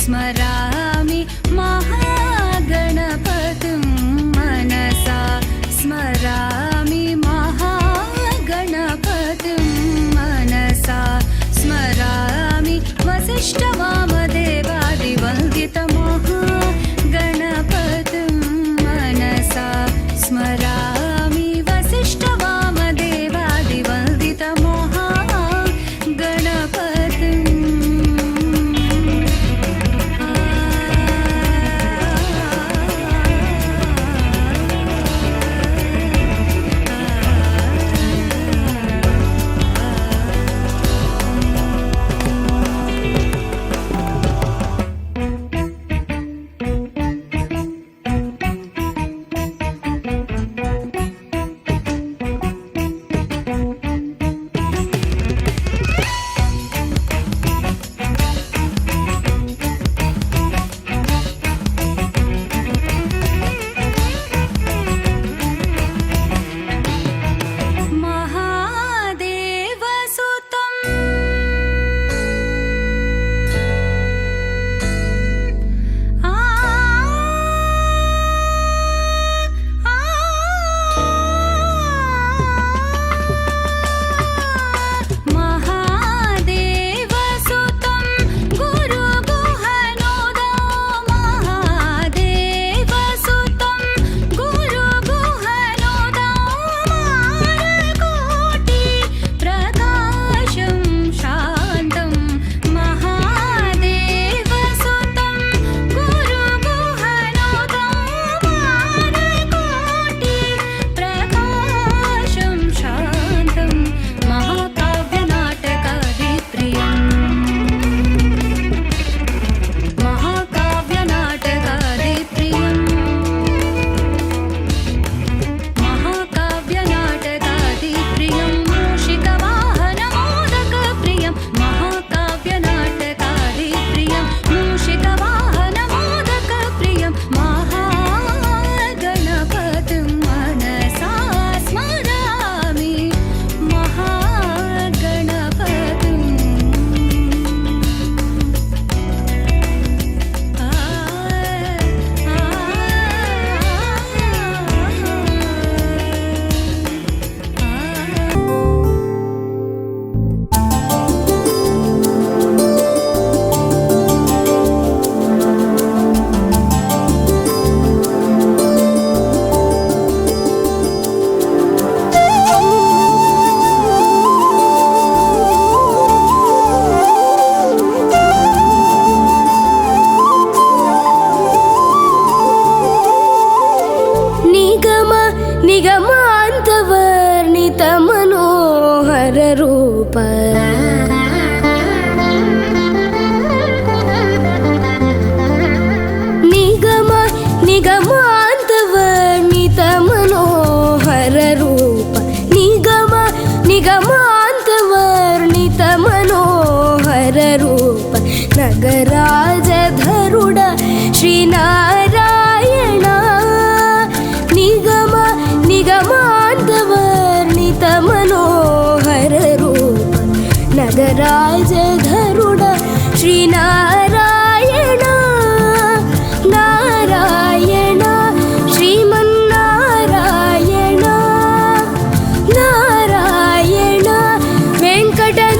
स्मरामि महागणपतिं मनसा स्मरामि महागणपतिं मनसा स्मरामि वसिष्ठवामदेवादिवन्दितमहागणपतिं मनसा स्मरामि वसिष्ठवामदेवादिवन्दितमहागणपतिम् नगराजधरुड श्रीनारायण निगम निगमान्तवर्णित मनोहर रूप नगराजधरुड श्रीनारायण नारायण श्रीमन्नारायण नारायण वेङ्कटनारायण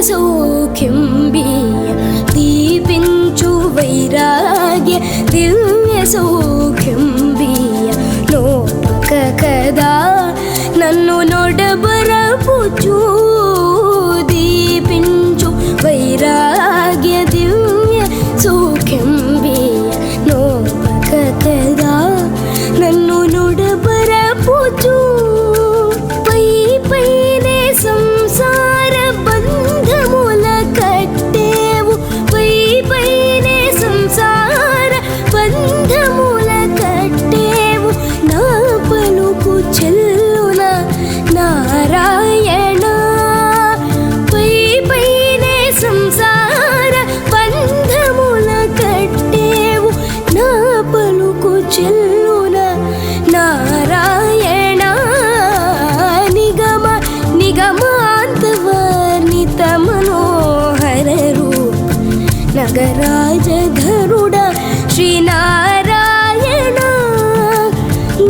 सौख्यं बीय दीपिंचु वैराग्य दिव्य सौख्यं बीय नोपक कदा नन्नु नोडबर पुचु दीपिंचु वैराग्य दिव्य सौख्यं बीय नोपक कदा नन्नु नोडबर पुचु पै पैने निगमान्तवर्णित मनोहर रूप नगराज गरुड श्रीनारायण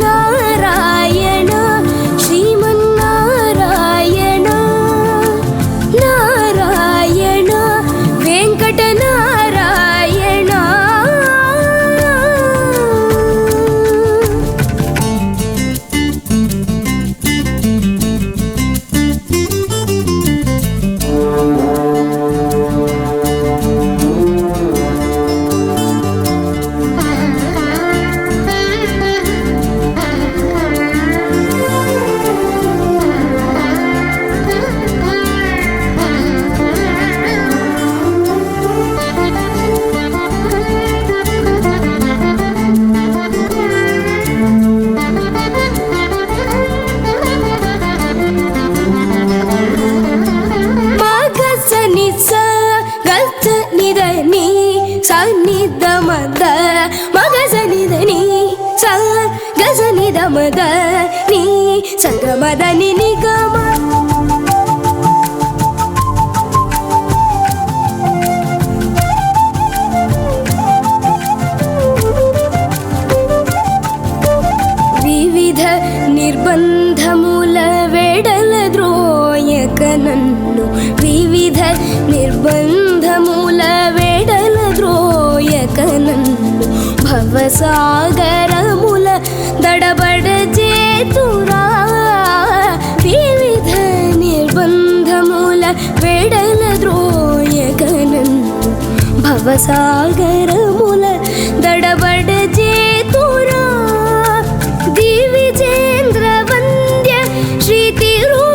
नारायण श्रीमन्नारायण नारायण वेङ्कटनारायण ಮದ ನೀ ಸಂಗಮದ ನಿಗಮ ವಿವಿಧ ನಿರ್ಬಂಧ ಮೂಲ ವೇಡಲ ದ್ರೋಯಕನನ್ನು ವಿವಿಧ ನಿರ್ಬಂಧ ಮೂಲ ವೇಡಲ ದ್ರೋಯಕನನ್ನು ಭವಸಾಗರ ಮೂಲ ದಡಬಡ ಚೇತುರಾ ವಿವಿಧ ನಿರ್ಬಂಧ ಮೂಲ ವೇಡಲ ದ್ರೋಯಕನನ್ನು ಭವಸಾಗರ ಮೂಲ ದಡಬಡ ಚೇತುರಾ ದಿವಿಜೇಂದ್ರ ವಂದ್ಯ ಶ್ರೀ ತಿರುವೆಂಕಟಾದ್ರೀಶ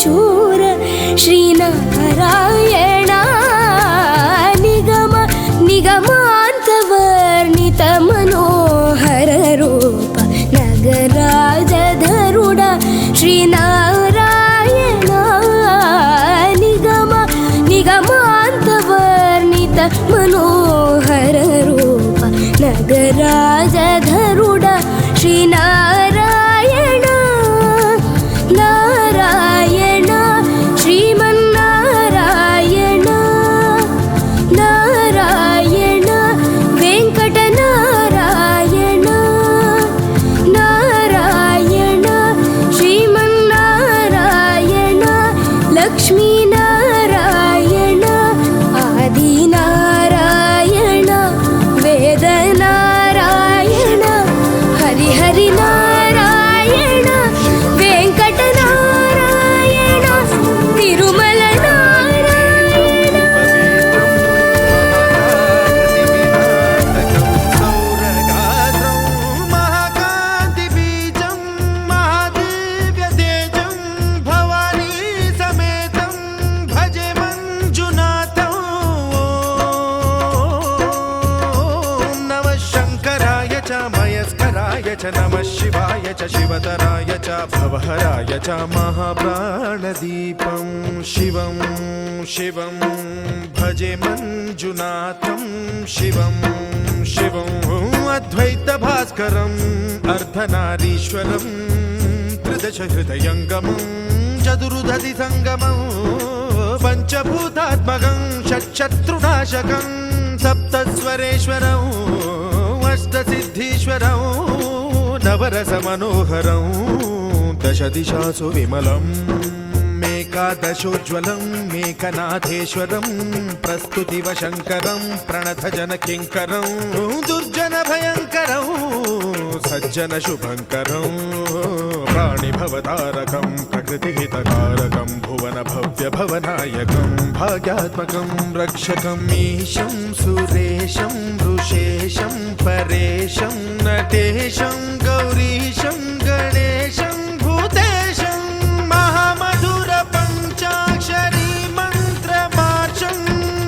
ಚೋರ ಶ್ರೀನಾರಾಯಣ ನಿಗಮ ನಿಗಮಾಂತವರ್ಣಿತ ಮನೋಹರ ರೂಪ ನಗರಾಜ ಧರುಡ ಶ್ರೀನಾರಾಯಣ ನಿಗಮ ನಿಗಮಾಂತವರ್ಣಿತ ಮನೋಹರ ರೂಪ ನಗರಾಜ ಧರುಡ ಶ್ರೀನಾರಾಯಣ ನಾರಾಯಣ ಶ್ರೀಮನ್ನಾರಾಯಣ ನಾರಾಯಣ ವೆಂಕಟನಾರಾಯಣ ನಾರಾಯಣ ಶ್ರೀಮನ್ನಾರಾಯಣ ಲಕ್ಷ್ಮೀನಾರಾಯಣ ಆದಿನಾರಾಯಣ ವೇದನಾರಾಯಣ ಹರಿಹರಿನಾರಾಯಣ ವೆಂಕಟನಾರಾಯಣ ತಿರುಮಲ ನಾರಾಯಣ ಸೌರಗಾತ್ರಂ ಮಹಾಕಾಂತಿ ಬೀಜಂ ಮಹಾದಿವ್ಯ ತೇಜಂ ಭವಾನಿ ಸಮೇತಂ ಭಜೆ ಮಂಜುನಾಥಂ ಓಂ ನಮಃ ಶಂಕರಾಯ ಚ ಮಯಸ್ಕರಾಯ ಚ ನಮಃ ಶಿವಾಯ ಚ ಶಿವತರಾಯ ಚ ಭವಹರಾಯ ಚ ಮಹಾಪ್ರಾಣದೀಪಂ ಶಿವಂ ಶಿವಂ ಭಜೆ ಮಂಜುನಾಥಂ ಶಿವಂ ಶಿವಂ ಅದ್ವೈತ ಭಾಸ್ಕರಂ ಅರ್ಧನಾರೀಶ್ವರಂ ತ್ರಿದಶ ಹೃದಯಂಗಮಂ ಚತುರ್ಧಿ ಸಂಗಮಂ ಪಂಚಭೂತಾತ್ಮಕಂ ಷಟ್ಶತ್ರುನಾಶಕಂ ಸಪ್ತಸ್ವರೇಶ್ವರಂ ಅಷ್ಟಸಿದ್ಧೀಶ್ವರಂ ನವರಸ ಮನೋಹರಂ ದಶ ದಿಶಾಸು ವಿಮಲಂ ಮೇಕಾದಶೋಜ್ವಲಂ ಮೇಕನಾಥೇಶ್ವರಂ ಪ್ರಸ್ತುತಿವ ಶಂಕರಂ ಪ್ರಣತ ಜನ ಕಿಂಕರಂ ದುರ್ಜನ ಭಯಂಕರಂ ಸಜ್ಜನ ಶುಭಂಕರಂ प्राणिभवतारकं प्रकृतिहितकारकं भुवनभव्यभवनायकं भाग्यात्मकं रक्षकम् ईशं सुरेशं वृषेशं परेशं नटेशं गौरीशं गणेशं भूतेशं महामधुर पञ्चाक्षरी मन्त्रमार्चं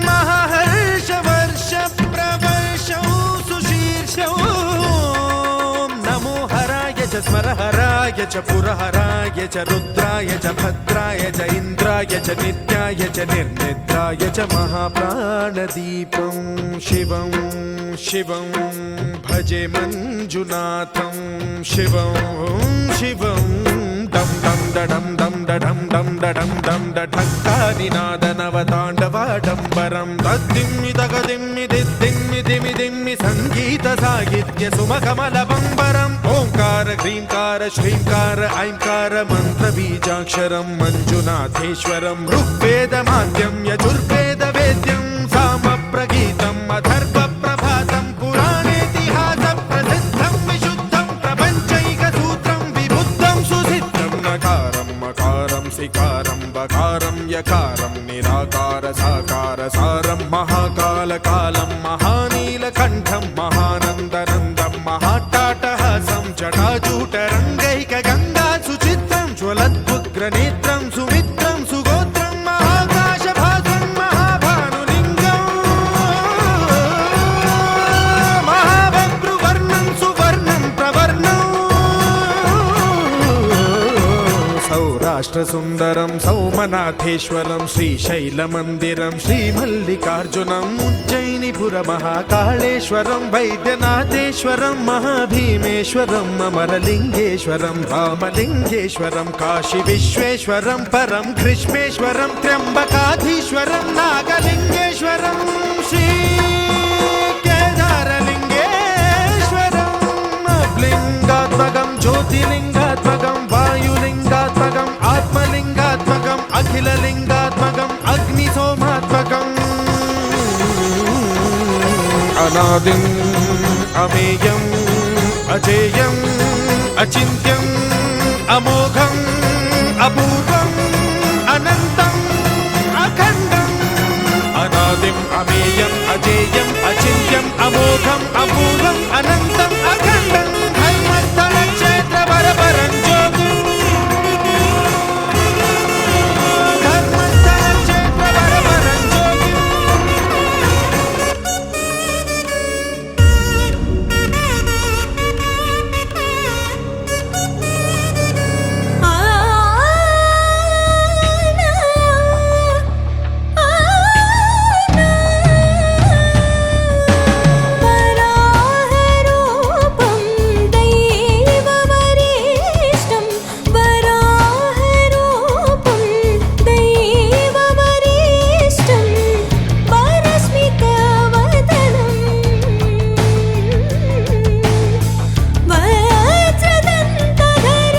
महाहर्षवर्ष प्रवर्षं सुशीर्षं नमो हराय च स्मरहराय च पुरहराय च रुद्राय च भद्राय च इन्द्राय च नित्याय च निर्निद्राय च महाप्राणदीपं शिवं शिवं भजे मञ्जुनाथं शिवं शिवं डं डं डडं डं डडं डं डडं डं डठक्कानिनादनवताण्डवाडम्बरं तद्दिम्मि तगदिम्मि दिद्दिम्मि दिमि दिम्मि सङ्गीतसाहित्य सुमकमलबम्बरम् ओङ्कार ह्रीङ्कार श्रीङ्कार ऐङ्कार मन्त्रबीजाक्षरं मञ्जुनाथेश्वरं ऋग्वेदमाद्यं यजुर्वेदवेद्यं सामप्रगीतम् अथर्वप्रभातं पुराणेतिहासप्रसिद्धं विशुद्धं प्रपञ्चैकसूत्रं विबुद्धं सुसिद्धं नकारं मकारं सिकारं बकारं यकारं निराकार साकार सारं महाकालकालं महानीलकण्ठं महानन्दनन्दं महाट्टाटहासं जटाजूटरङ्गैकगङ्गा सुचित्रं ज्वलद्वुग्रनेत्रं सुमित्रं सुगोत्रं महाकाशभासं महाभानुलिङ्गं महाबभ्रुवर्णं सुवर्णं प्रवर्णं सौराष्ट्रसुन्दरं सौमनाथेश्वरं श्रीशैलमन्दिरं श्रीमल्लिकार्जुनम् उज्जयिनीपुरमहाकाळेश्वरं वैद्यनाथेश्वरं महाभीमेश्वरम् अमरलिङ्गेश्वरं रामलिङ्गेश्वरं काशीविश्वेश्वरं परं कृष्णेश्वरं त्र्यम्बकाधीश्वरं नागलिङ्गेश्वरं श्रीकेदारलिङ्गेश्वरम् लिङ्गात्मकं ज्योतिलिङ्गात्मकं वायुलिङ्गात्मकम् आत्मलिङ्गात्मकम् अखिललिङ्गात्मकम् अग्निसोमात्मकम् अनादिम् अमेयम् अजेयम् अचिन्त्यम् अमोघम् अपूर्वम् अनन्तम् अखण्डम् अनादिम् अमेयम् अजेयम् अचिन्त्यम् अमोघम् अपूर्वम् अनन्तम् अखण्डम् धर्मस्थलक्षेत्रवरवरं ज्योतिम् धर्मस्थलक्षेत्रवरवरं ज्योतिम् वराहरूपं दैववरिष्ठं वराहरूपं दैववरिष्ठं वरस्मितवदनं वज्रदन्तधर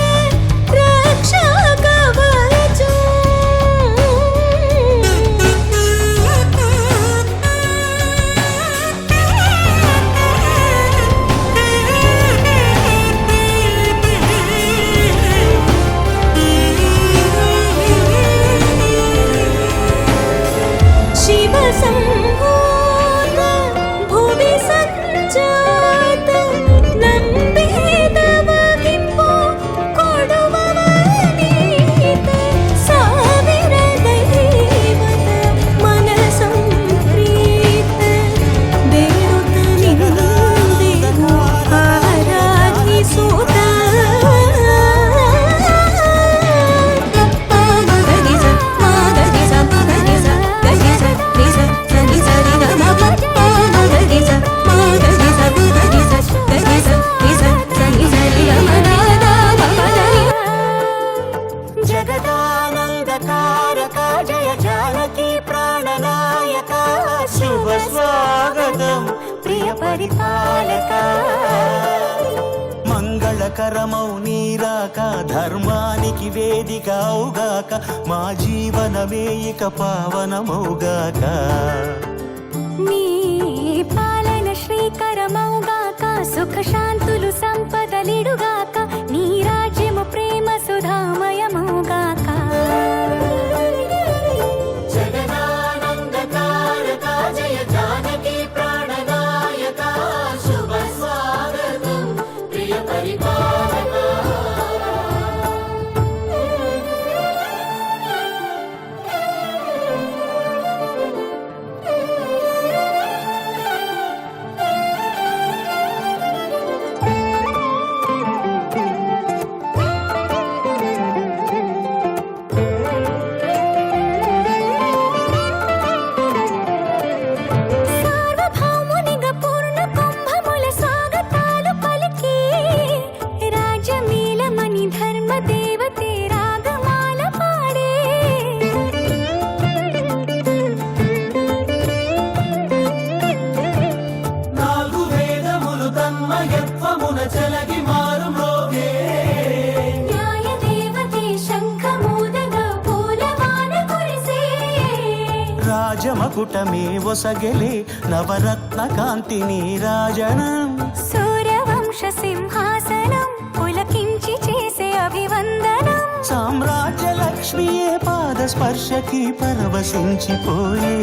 शिवसम्भूत भुवि सञ्जात नम्बेदवगिम्बु कोडुववनीत ಸಾವಿರ ದೈವತ ಮನಸಂಪ್ರೀತ ಬೇಡುತ್ತ ನಿಂದೆನು ಆರಾಧಿಸುತ್ತ जगदानन्दकारक जय जानकी प्राणनायक शुभ स्वागतं प्रिय परिपालक మంగళకరమౌ నీరాక ధర్మానికి వేదిక అవుగాక మా జీవనమే ఇక పావనమౌగాక నీ పాలన శ్రీకరమౌగాక సుఖ శాంతులు సంపదలిడుగాక నీ రాజ్యము ప్రేమ చలగి మారు మ్రోగే న్యాయ దేవతే శంఖమూదగా పూలవాన కురిసే రాజమకుటమే ఒసగెలే నవరత్న కాంతి నీరాజనం సూర్యవంశ సింహాసనం పులకించి చేసే అభివందనం సామ్రాజ్య లక్ష్మియే పాద స్పర్శకి పరవశించిపోయే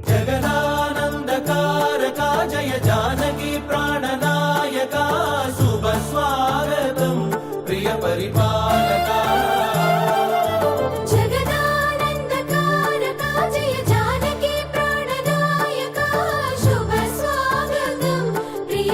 జగదానందకారక జయ జానకి ప్రాణనాయక శుభ స్వాగతం ప్రియ పరిపాలక జగదానందకారక జయ జానకి ప్రాణనాయక శుభ స్వాగతం ప్రియ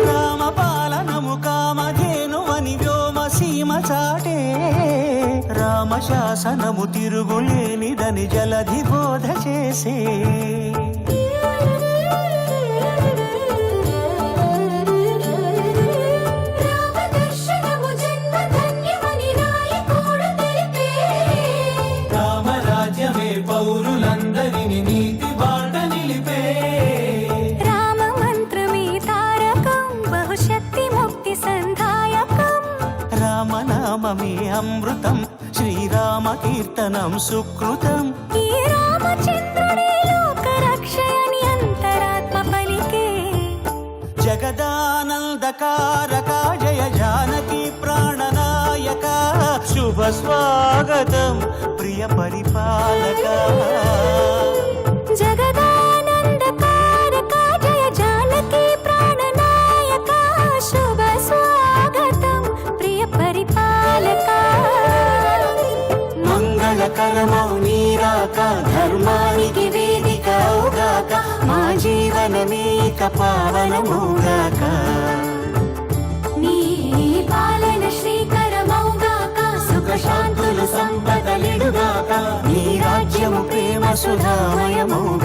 రామపాలనము కామధేనువని వ్యోమ సీమ చాటే రామశాసనము తిరుగులేనిదని జలధి బోధ చేసే రామదర్శనము జన్మధన్యమని నాయకుడు తెలిపే రామరాజ్యమే పౌరులందరిని నీతి బాట నిలిపే రామ మంత్రమే తారకం బహుశక్తి ముక్తి సంధాయకం రామనామమే అమృతం శ్రీరామ కీర్తనం సుకృతం ఈ రామచంద్రుడే లోక రక్షయని అంతరాత్మ పలికే జగదానందకారక జయ జానకి ప్రాణనాయక శుభ స్వాగతం ప్రియ పరిపాలక జగదానందకారక జయ జానకి ప్రాణనాయక శుభ స్వాగతం ప్రియ పరిపాలక మంగళకరమౌ నీరాక ధర్మానికి వేదిక అవుగాక మా జీవనమే ఇక పావనమౌగాక నీ పాలన శ్రీకరమౌగాక సుఖ శాంతులు సంపదలిడుగాక నీ రాజ్యము ప్రేమ సుధామయమౌగాక